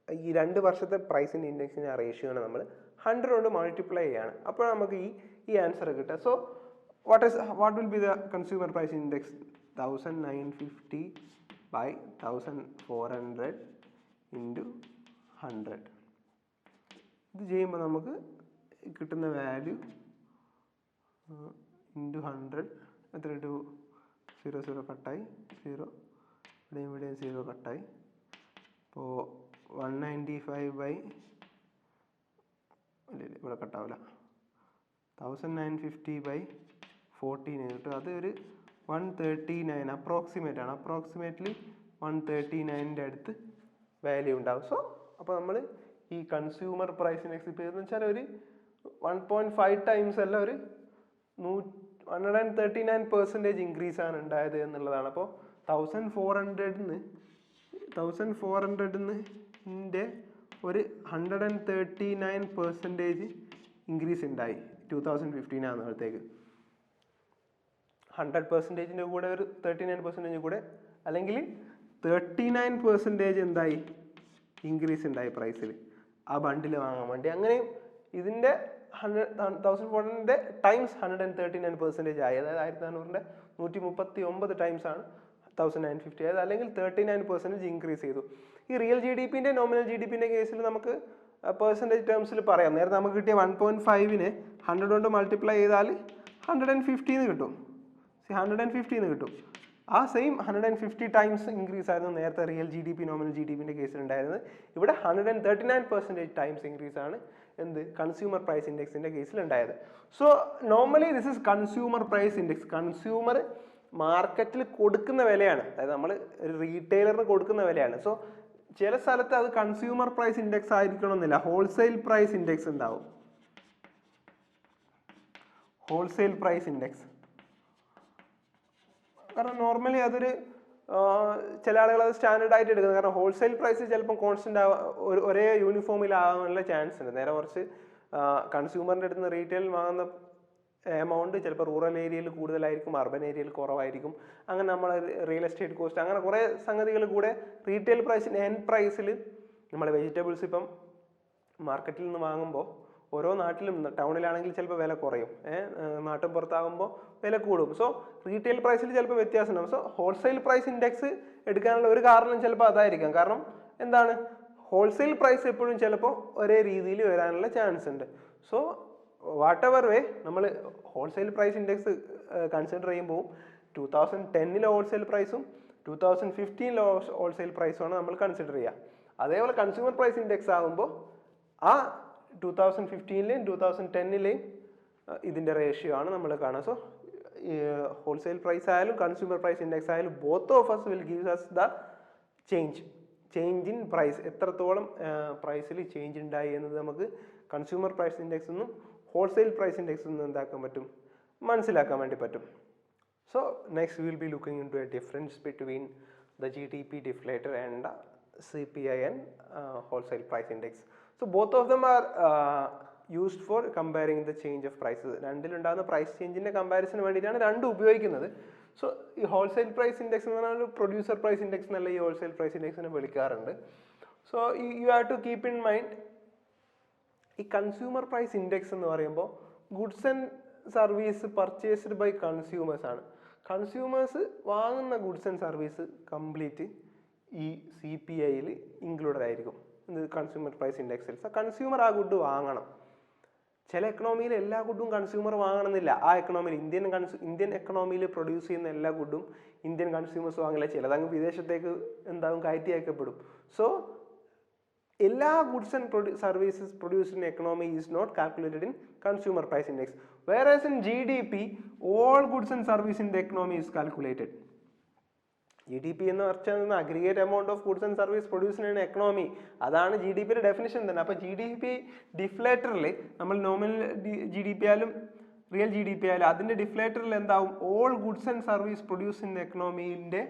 ഈ 2 വർഷത്തെ പ്രൈസിൻ്റെ ഇൻഡെക്സിൻ്റെ ആ റേഷ്യോനെ നമ്മൾ 100 കൊണ്ട് മൾട്ടിപ്ലൈ ചെയ്യാണ്. അപ്പോൾ നമുക്ക് ഈ ആൻസർ കിട്ടുക. So what will be the consumer price index? 1950 by 1400 into 100. ഇത് ചെയ്യുമ്പോൾ നമുക്ക് കിട്ടുന്ന വാല്യൂ ഇൻറ്റു 100 എത്ര ടു 0 കട്ടായി, 0 ഇവിടെയും 0 കട്ടായി. അപ്പോൾ 195 ബൈ ഇവിടെ കട്ടാവില്ല, 1950 ബൈ 14 കിട്ടും. അത് ഒരു 139 അപ്രോക്സിമേറ്റ് ആണ്. അപ്രോക്സിമേറ്റ്ലി 139ൻ്റെ അടുത്ത് വാല്യൂ ഉണ്ടാവും. സോ അപ്പോൾ നമ്മൾ ഈ കൺസ്യൂമർ പ്രൈസ് ഇൻഡെക്സ് ഇപ്പോൾ എന്ന് വെച്ചാൽ ഒരു 1.5 ടൈംസ് അല്ല, ഒരു 139% ഇൻക്രീസ് ആണ് ഉണ്ടായത് എന്നുള്ളതാണ്. അപ്പോൾ 1400ൻ്റെ ഒരു 139% ഇൻക്രീസ് ഉണ്ടായി 2015 ആകുമ്പോഴത്തേക്ക്. 100%ൻ്റെ കൂടെ ഒരു 39% കൂടെ, അല്ലെങ്കിൽ 39% എന്തായി ഇൻക്രീസ് ഉണ്ടായി പ്രൈസിൽ ആ ബണ്ടിൽ വാങ്ങാൻ വേണ്ടി. അങ്ങനെ ഇതിൻ്റെ 1400ൻ്റെ ടൈംസ് 139% ആയി. അതായത് 1400ൻ്റെ 139 ടൈംസ് ആണ് 1950 ആയത്, അല്ലെങ്കിൽ 39% ഇൻക്രീസ് ചെയ്തു. ഈ റിയൽ GDPൻ്റെ നോമിനൽ GDPൻ്റെ കേസിൽ നമുക്ക് പെർസെൻറ്റേജ് ടേംസിൽ പറയാം. നേരത്തെ നമുക്ക് കിട്ടിയ 1.5നെ 100 കൊണ്ട് മൾട്ടിപ്ലൈ ചെയ്താൽ 150 കിട്ടും. 150 കിട്ടും. ആ സെയിം 150 ടൈംസ് ഇൻക്രീസ് ആയിരുന്നു നേരത്തെ real G D P nominal G D പിന്റെ കേസിൽ ഉണ്ടായിരുന്നത്. ഇവിടെ 139% ടൈംസ് ഇൻക്രീസ് ആണ് എന്ത് കൺസ്യൂമർ പ്രൈസ് ഇൻഡെക്സിന്റെ കേസിൽ ഉണ്ടായത്. So normally this is consumer price index. Consumer മാർക്കറ്റിൽ കൊടുക്കുന്ന വിലയാണ്, അതായത് നമ്മൾ ഒരു റീറ്റെയിലറിന് കൊടുക്കുന്ന വിലയാണ്. സോ ചില സ്ഥലത്ത് അത് കൺസ്യൂമർ പ്രൈസ് ഇൻഡെക്സ് ആയിരിക്കണമെന്നില്ല, ഹോൾസെയിൽ പ്രൈസ് ഇൻഡെക്സ് ഉണ്ടാവും. ഹോൾസെയിൽ പ്രൈസ് ഇൻഡെക്സ് കാരണം നോർമലി അതൊരു ചില ആളുകൾ അത് സ്റ്റാൻഡേർഡ് ആയിട്ട് എടുക്കുന്നത്. കാരണം ഹോൾസെയിൽ പ്രൈസ് ചിലപ്പോൾ കോൺസ്റ്റന്റ് ഒരേ യൂണിഫോമിലാകാനുള്ള ചാൻസ് ഉണ്ട്. നേരെ കുറച്ച് കൺസ്യൂമറിൻ്റെ അടുത്ത് നിന്ന് റീറ്റെയിൽ വാങ്ങുന്ന എമൗണ്ട് ചിലപ്പോൾ റൂറൽ ഏരിയയിൽ കൂടുതലായിരിക്കും, അർബൻ ഏരിയയിൽ കുറവായിരിക്കും. അങ്ങനെ നമ്മൾ റിയൽ എസ്റ്റേറ്റ് കോസ്റ്റ് അങ്ങനെ കുറേ സംഗതികൾ കൂടെ റീറ്റെയിൽ പ്രൈസിന് എൻഡ് പ്രൈസിൽ നമ്മൾ വെജിറ്റബിൾസ് ഇപ്പം മാർക്കറ്റിൽ നിന്ന് വാങ്ങുമ്പോൾ ഓരോ നാട്ടിലും ടൗണിലാണെങ്കിൽ ചിലപ്പോൾ വില കുറയും, നാട്ടിൻ പുറത്താകുമ്പോൾ വില കൂടും. സോ റീറ്റെയിൽ പ്രൈസിൽ ചിലപ്പോൾ വ്യത്യാസം ഉണ്ടാകും. സോ ഹോൾസെയിൽ പ്രൈസ് ഇൻഡെക്സ് എടുക്കാനുള്ള ഒരു കാരണം ചിലപ്പോൾ അതായിരിക്കാം. കാരണം എന്താണ്, ഹോൾസെയിൽ പ്രൈസ് എപ്പോഴും ചിലപ്പോൾ ഒരേ രീതിയിൽ വരാനുള്ള ചാൻസ് ഉണ്ട്. സോ വാട്ട് എവർ വേ നമ്മൾ ഹോൾസെയിൽ പ്രൈസ് ഇൻഡെക്സ് കൺസിഡർ ചെയ്യുമ്പോൾ 2010 ഹോൾസെയിൽ പ്രൈസും 2015 ഹോൾസെയിൽ പ്രൈസുമാണ് നമ്മൾ കൺസിഡർ ചെയ്യുക. അതേപോലെ കൺസ്യൂമർ പ്രൈസ് ഇൻഡെക്സ് ആകുമ്പോൾ ആ 2015 2010 ഇതിൻ്റെ റേഷ്യോ ആണ് നമ്മൾ കാണുക. സോ ഹോൾസെയിൽ പ്രൈസ് ആയാലും കൺസ്യൂമർ പ്രൈസ് ഇൻഡെക്സ് ആയാലും both of us will gives us the change in price. എത്രത്തോളം പ്രൈസിൽ ചേഞ്ച് ഉണ്ടായി എന്നത് നമുക്ക് കൺസ്യൂമർ പ്രൈസ് ഇൻഡെക്സ് നിന്നും ഹോൾസെയിൽ പ്രൈസ് ഇൻഡെക്സ് നിന്നും എന്താക്കാൻ പറ്റും, മനസ്സിലാക്കാൻ വേണ്ടി പറ്റും. So next will be looking into a difference between the GDP deflator and CPI and wholesale price index. So both of them are used for comparing the change of prices. രണ്ടിലുണ്ടാകുന്ന price ചേഞ്ചിന്റെ കമ്പാരിസന് വേണ്ടിയിട്ടാണ് രണ്ടും ഉപയോഗിക്കുന്നത്. So ഈ wholesale price index എന്ന് പറഞ്ഞാൽ producer price index എന്നല്ല ഈ ഹോൾസെയിൽ പ്രൈസ് ഇൻഡെക്സിനെ വിളിക്കാറുണ്ട്. So you have to keep in mind ഈ കൺസ്യൂമർ പ്രൈസ് ഇൻഡെക്സ് എന്ന് പറയുമ്പോൾ goods and service purchased by consumers ആണ്. കൺസ്യൂമേഴ്സ് വാങ്ങുന്ന ഗുഡ്സ് ആൻഡ് സർവീസ് കംപ്ലീറ്റ് ഈ CPIയിൽ ഇൻക്ലൂഡഡ് ആയിരിക്കും കൺസ്യൂമർ പ്രൈസ് ഇൻഡെക്സിൽ. സോ കൺസ്യൂമർ ആ ഗുഡ് വാങ്ങണം. ചില എക്കണോമിയിൽ എല്ലാ ഗുഡും കൺസ്യൂമർ വാങ്ങണമെന്നില്ല. ആ എക്കണോമിയിൽ ഇന്ത്യൻ എക്കണോമിയിൽ പ്രൊഡ്യൂസ് ചെയ്യുന്ന എല്ലാ ഗുഡും ഇന്ത്യൻ കൺസ്യൂമേഴ്സ് വാങ്ങില്ല. ചിലതങ്ങ് വിദേശത്തേക്ക് എന്താകും കയറ്റി അയക്കപ്പെടും. സോ എല്ലാ goods and services produced in economy is not calculated in consumer price index. whereas in GDP all goods and service in the economy is calculated. GDP എന്ന് പറഞ്ഞാൽ aggregate amount of goods and service produced in economy, അതാണ് GDPയുടെ definition തന്നെ. അപ്പോൾ GDP ഡിഫ്ലേറ്ററിൽ നമ്മൾ nominal GDP ആയാലും real GDP ആയാലും അതിൻ്റെ ഡിഫ്ലേറ്ററിൽ എന്താവും, all goods and service produce in എക്കണോമിൻ്റെ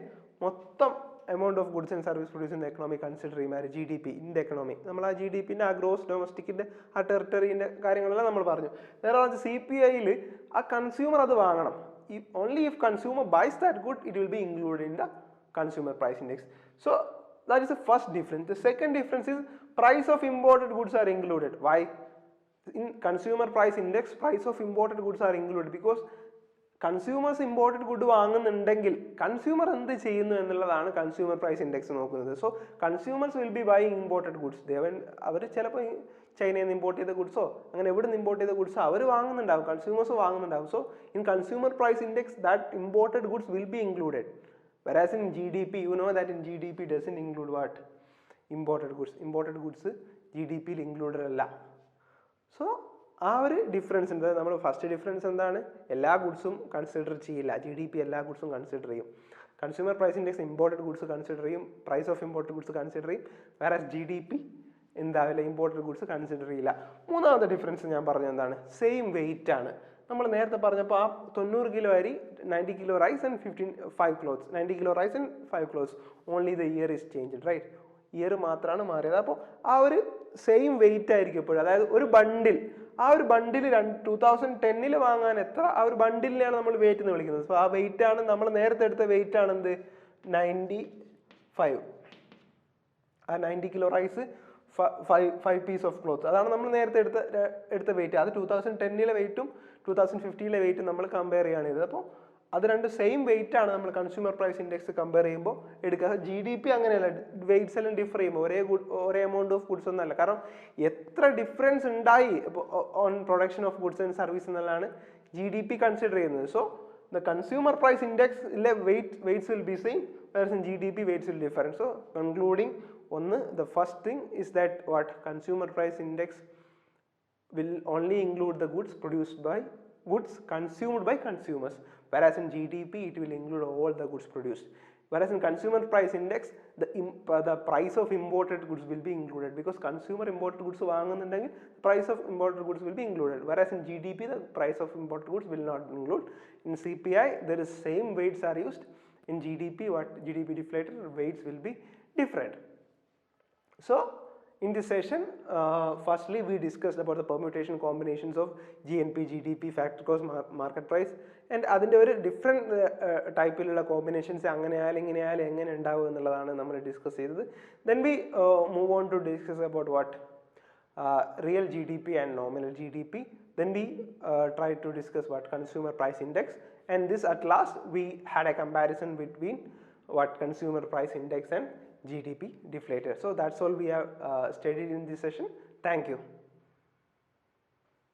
മൊത്തം amount of goods and service produce in economy consider ചെയ്യുമ്പോൾ GDP ഇൻ ദ എക്കണോമി. നമ്മൾ ആ GDPൻ്റെ ആ ഗ്രോസ് ഡൊമസ്റ്റിക്കിൻ്റെ ആ ടെറിട്ടറിൻ്റെ കാര്യങ്ങളെല്ലാം നമ്മൾ പറഞ്ഞു. നേരെ CPIയിൽ ആ കൺസ്യൂമർ അത് വാങ്ങണം. Only if consumer buys that good, it will be included in the consumer price index. So that is the first difference. The second difference is price of imported goods are included. Why? In consumer price index, price of imported goods are included because consumers imported good വാങ്ങുന്നുണ്ടെങ്കിൽ consumer എന്ത് ചെയ്യുന്നു എന്നുള്ളതാണ് consumer price index നോക്കുന്നത്. So consumers will be buying imported goods. അവർ ചിലപ്പോൾ ചൈനയിൽ നിന്ന് import ചെയ്ത ഗുഡ്സോ അങ്ങനെ എവിടെ നിന്ന് ഇമ്പോർട്ട് ചെയ്ത ഗുഡ്സോ അവർ വാങ്ങുന്നുണ്ടാവും, കൺസ്യൂമേഴ്സ് വാങ്ങുന്നുണ്ടാവും. So in consumer price index that imported goods will be included. Whereas in GDP, you know that in GDP doesn't include what? Imported goods. Imported goods GDPയിൽ included അല്ല. സോ ആ ഒരു ഡിഫറൻസ് ഉണ്ട്. നമ്മൾ ഫസ്റ്റ് ഡിഫറൻസ് എന്താണ്, എല്ലാ ഗുഡ്സും consider ചെയ്യില്ല. GDP എല്ലാ ഗുഡ്സും കൺസിഡർ ചെയ്യും. Consumer price index imported goods consider ചെയ്യും, price of imported goods consider ചെയ്യും. വേറെ GDP എന്താവില്ല, ഇമ്പോർട്ടഡ് ഗുഡ്സ് കൺസിഡർ ചെയ്യില്ല. മൂന്നാമത്തെ ഡിഫറൻസ് ഞാൻ പറഞ്ഞത് എന്താണ്, സെയിം വെയിറ്റ് ആണ്. നമ്മൾ നേരത്തെ പറഞ്ഞപ്പോൾ ആ 90 കിലോ അരി 90 kilo rice and 5 clothes, 90 kilo rice and 5 clothes. Only the year is changed, right? Year മാത്രമാണ് മാറിയത്. അപ്പോൾ ആ ഒരു സെയിം വെയിറ്റ് ആയിരിക്കും എപ്പോഴും. അതായത് ഒരു ബണ്ടിൽ, ആ ഒരു ബണ്ടിൽ 2010 വാങ്ങാൻ എത്ര, ആ ഒരു ബണ്ടിലിനെയാണ് നമ്മൾ വെയിറ്റ് എന്ന് വിളിക്കുന്നത്. സോ ആ വെയിറ്റ് ആണ് നമ്മൾ നേരത്തെ എടുത്ത വെയിറ്റ് ആണ് എന്ത്, 95. ആ 90 kilo rice 5 piece of cloth, അതാണ് നമ്മൾ നേരത്തെ എടുത്ത വെയിറ്റ്. അത് 2010 വെയിറ്റും 2015 വെയിറ്റും നമ്മൾ കമ്പയർ ചെയ്യാണ് ചെയ്തത്. അപ്പോൾ അത് രണ്ട് സെയിം വെയിറ്റ് ആണ് നമ്മൾ കൺസ്യൂമർ പ്രൈസ് ഇൻഡെക്സ് കമ്പയർ ചെയ്യുമ്പോൾ എടുക്കുക. GDP അങ്ങനെയല്ല, വെയിറ്റ്സ് എല്ലാം ഡിഫർ ചെയ്യുമ്പോൾ ഒരേ എമൗണ്ട് ഓഫ് ഗുഡ്സ് ഒന്നല്ല. കാരണം എത്ര ഡിഫറൻസ് ഉണ്ടായി on production of goods and service എന്നുള്ളതാണ് GDP കൺസിഡർ ചെയ്യുന്നത്. So the consumer price index weights will be same, whereas in GDP weights will different. So concluding one, the first thing is that what consumer price index will only include the goods consumed by consumers, whereas in GDP it will include all the goods produced. Whereas in consumer price index, the price of imported goods will be included, because consumer imported goods വാങ്ങുന്നുണ്ടെങ്കിൽ price of imported goods will be included, whereas in GDP the price of imported goods will not include. In CPI there is same weights are used. In GDP, what GDP deflator weights will be different. So in this session, firstly we discussed about the permutation combinations of GNP, GDP, factor cost, market price, and അതിൻ്റെ ഒരു different ടൈപ്പിലുള്ള combinations അങ്ങനെ ആയാലും ഇങ്ങനെ ആയാലും എങ്ങനെ ഉണ്ടാവും എന്നുള്ളതാണ് നമ്മൾ ഡിസ്കസ് ചെയ്തത്. Then we move on to discuss about what real GDP and nominal GDP. Then we try to discuss what consumer price index, and this at last we had a comparison between what consumer price index and GDP deflator. So that's all we have studied in this session. Thank you.